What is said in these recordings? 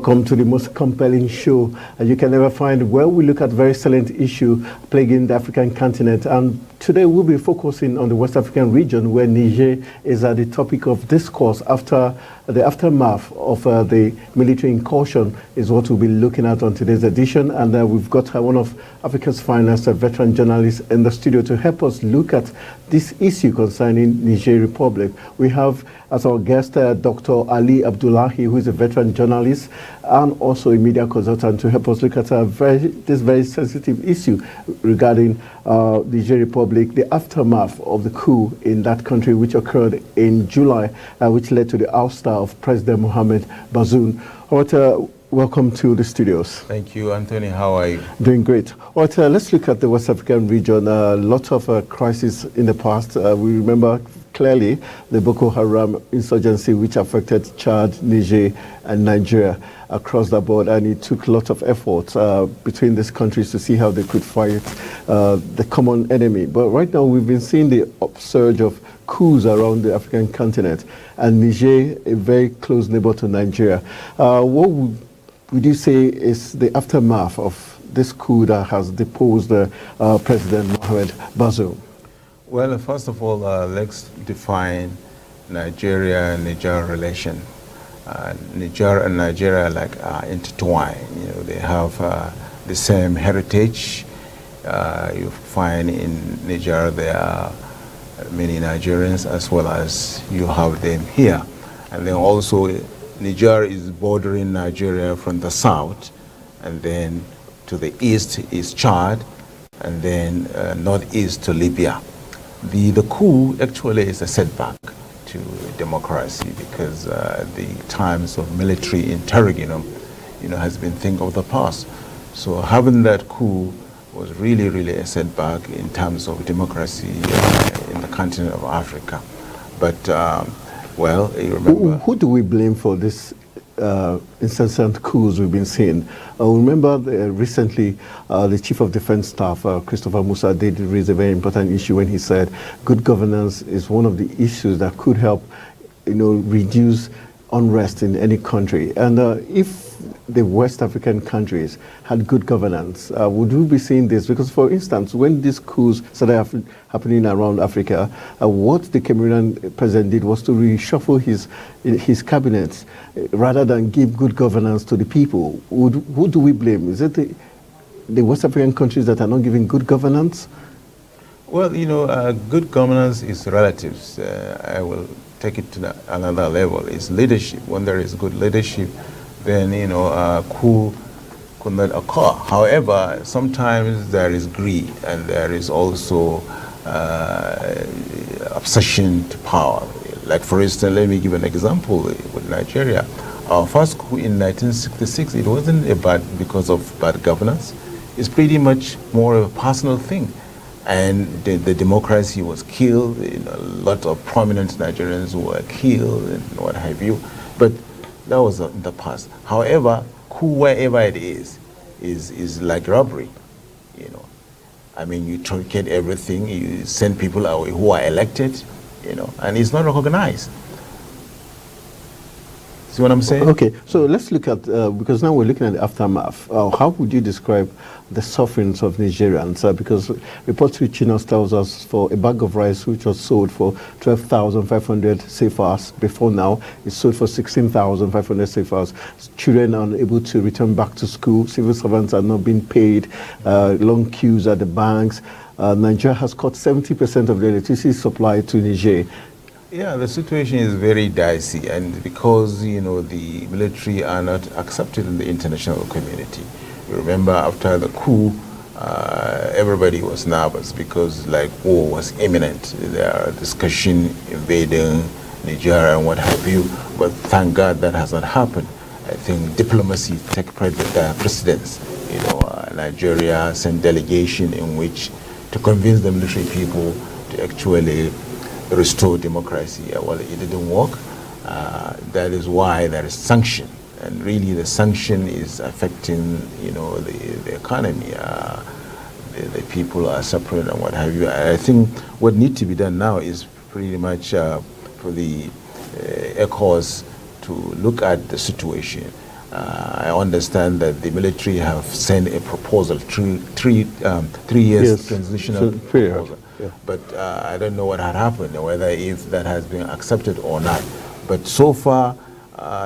Welcome to the most compelling show you can ever find, where we look at very salient issue plaguing the African continent. And today we'll be focusing on the West African region, where Niger is at the topic of discourse after the aftermath of the military incursion is what we'll be looking at on today's edition. And we've got one of Africa's finest veteran journalists in the studio to help us look at this issue concerning Niger Republic. We have as our guest Dr. Ali Abdullahi, who is a veteran journalist and also a media consultant, to help us look at this very sensitive issue regarding Niger Republic, the aftermath of the coup in that country, which occurred in July, which led to the ouster of President Mohamed Bazoum. Welcome to the studios. Thank you, Anthony. How are you? Doing great. All right, let's look at the West African region. A lot of crises in the past. We remember clearly the Boko Haram insurgency, which affected Chad, Niger, and Nigeria across the board, and it took a lot of effort between these countries to see how they could fight the common enemy. But right now, we've been seeing the upsurge of coups around the African continent, and Niger, a very close neighbor to Nigeria. What would you say is the aftermath of this coup that has deposed President Mohamed Bazoum? Well, first of all, let's define Nigeria and Niger relation. Niger and Nigeria are intertwined. You know, they have the same heritage. You find in Niger there are many Nigerians, as well as you have them here. And then also Niger is bordering Nigeria from the south, and then to the east is Chad, and then northeast to Libya. The coup actually is a setback to democracy, because the times of military interregnum, has been thing of the past. So having that coup was really, really a setback in terms of democracy in the continent of Africa. But well, you remember... Who do we blame for this incessant coups we've been seeing? Remember recently the Chief of Defense Staff, Christopher Musa, did raise a very important issue when he said good governance is one of the issues that could help, reduce unrest in any country. And if the West African countries had good governance, would we be seeing this? Because, for instance, when these coups started happening around Africa, what the Cameroonian president did was to reshuffle his cabinet rather than give good governance to the people. Who do we blame? Is it the West African countries that are not giving good governance? Well, good governance is relative. I will take it to another level. It's leadership. When there is good leadership, then coup could not occur. However, sometimes there is greed, and there is also obsession to power. Like, for instance, let me give an example with Nigeria. Our first coup in 1966, it wasn't because of bad governance. It's pretty much more of a personal thing. And the democracy was killed. A lot of prominent Nigerians were killed and what have you. But that was in the past. However, coup, wherever it is like robbery. I mean, you truncate everything. You send people away who are elected. And it's not recognized. See what I'm saying? Okay, so let's look at, because now we're looking at the aftermath. How would you describe the sufferings of Nigerians? Because reports reaching us tells us for a bag of rice which was sold for 12,500 CFAs before now, it's sold for 16,500 CFAs. Children are unable to return back to school. Civil servants are not being paid. Long queues at the banks. Nigeria has cut 70% of the electricity supply to Niger. Yeah, the situation is very dicey, and because the military are not accepted in the international community. You remember after the coup, everybody was nervous because war was imminent. There are discussion invading Niger and what have you, but thank God that has not happened. I think diplomacy take precedence. Nigeria sent delegation in which to convince the military people to actually restore democracy. Well, it didn't work. That is why there is sanction, and really the sanction is affecting the economy. The people are suffering and what have you. I think what needs to be done now is pretty much for the ECOWAS to look at the situation. I understand that the military have sent a proposal, 3 years Yes, transitional so period. proposal. Yeah. But I don't know what had happened, or whether if that has been accepted or not. But so far,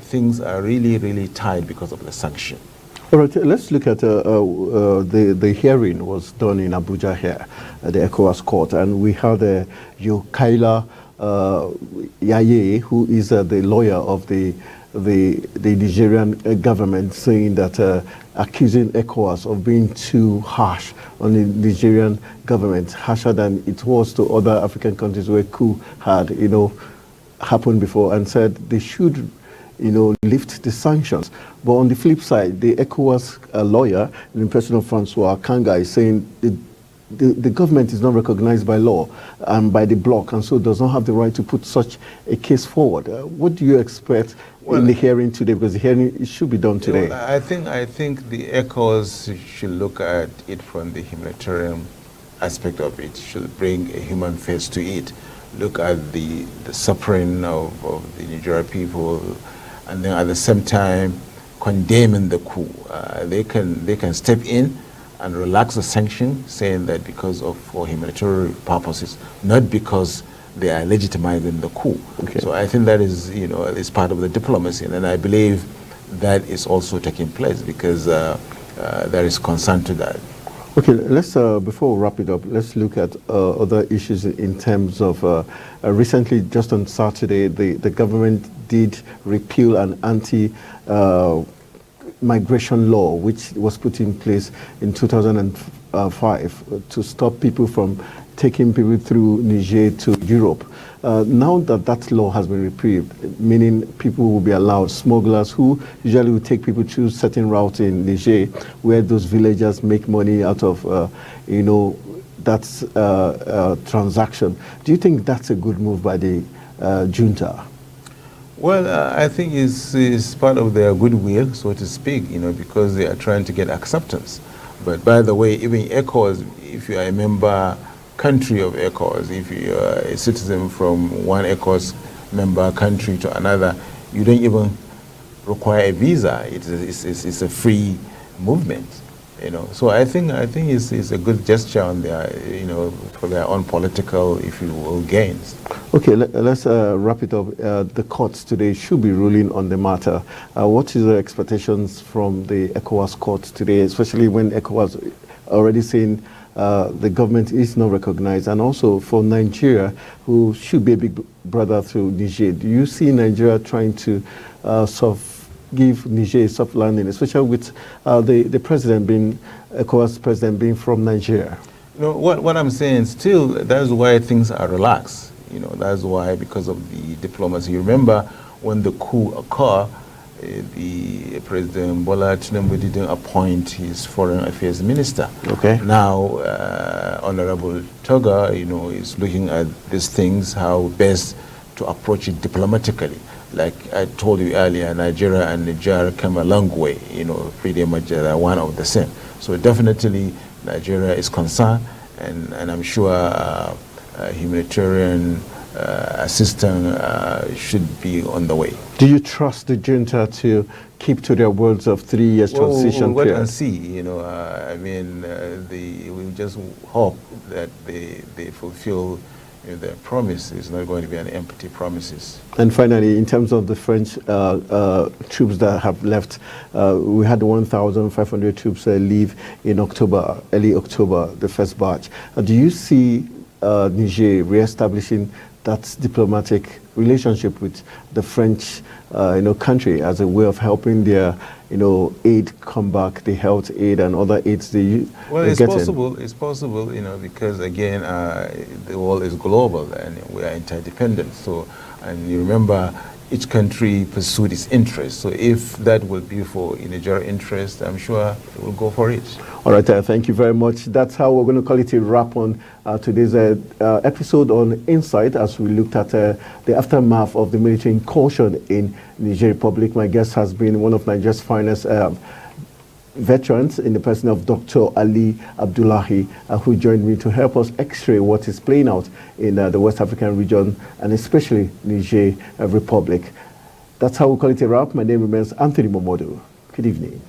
things are really, really tight because of the sanction. All right, let's look at the hearing was done in Abuja here at the ECOWAS court, and we had Yokaila Yaye, who is the lawyer of the Nigerian government, saying that accusing ECOWAS of being too harsh on the Nigerian government, harsher than it was to other African countries where coup had, happened before, and said they should lift the sanctions. But on the flip side, the ECOWAS lawyer, in the person of Francois Kanga, is saying the government is not recognized by law and by the bloc, and so does not have the right to put such a case forward. What do you expect in the hearing today? Because the hearing it should be done today. I think the ECOWAS should look at it from the humanitarian aspect of it, should bring a human face to it, look at the suffering of the Nigerian people, and then at the same time condemning the coup. They can step in and relax the sanction, saying that for humanitarian purposes, not because they are legitimizing the coup. Okay. So I think that is part of the diplomacy, and I believe that is also taking place because there is concern to that. Okay, let's before we wrap it up, let's look at other issues in terms of recently, just on Saturday, the government did repeal an anti-migration law which was put in place in 2005 to stop people from taking people through Niger to Europe. Now that law has been repealed, meaning people will be allowed, smugglers who usually will take people through certain routes in Niger, where those villagers make money out of, that transaction. Do you think that's a good move by the junta? Well, I think it's part of their goodwill, so to speak, because they are trying to get acceptance. But by the way, even ECOWAS, if you are a member country of ECOWAS, if you are a citizen from one ECOWAS member country to another, you don't even require a visa. It's a free movement, So I think it's a good gesture on their, for their own political, if you will, gains. Okay, let's wrap it up. The courts today should be ruling on the matter. What is the expectations from the ECOWAS courts today, especially when ECOWAS already saying the government is not recognized, and also for Nigeria, who should be a big brother to Niger? Do you see Nigeria trying to give Niger a soft landing, especially with the president being, ECOWAS president being from Nigeria? What I'm saying, still, that's why things are relaxed. That's why, because of the diplomacy. You remember when the coup occurred, the President Bola Tinubu didn't appoint his foreign affairs minister. Okay. Now, Honorable Toga, is looking at these things, how best to approach it diplomatically. Like I told you earlier, Nigeria and Niger came a long way, pretty much one of the same. So definitely Nigeria is concerned, and I'm sure humanitarian assistance should be on the way. Do you trust the junta to keep to their words of 3 years transition we'll wait period? and see. We just hope that they fulfill their promise. It's not going to be an empty promises. And finally, in terms of the French troops that have left, we had 1,500 troops leave in October, early October, the first batch. Do you see Niger re-establishing that diplomatic relationship with the French country as a way of helping their aid come back, the health aid and other aids they it's possible. It's possible, because again, the world is global and we are interdependent. So, and you remember, each country pursued its interest. So if that will be for Nigerian interest, I'm sure it will go for it. All right, thank you very much. That's how we're going to call it a wrap on today's episode on NSIGHT, as we looked at the aftermath of the military incursion in Niger Republic. My guest has been one of Nigeria's finest veterans in the person of Dr. Ali Abdullahi, who joined me to help us x-ray what is playing out in the West African region and especially Niger Republic. That's how we call it a wrap. My name remains Anthony Momodu. Good evening.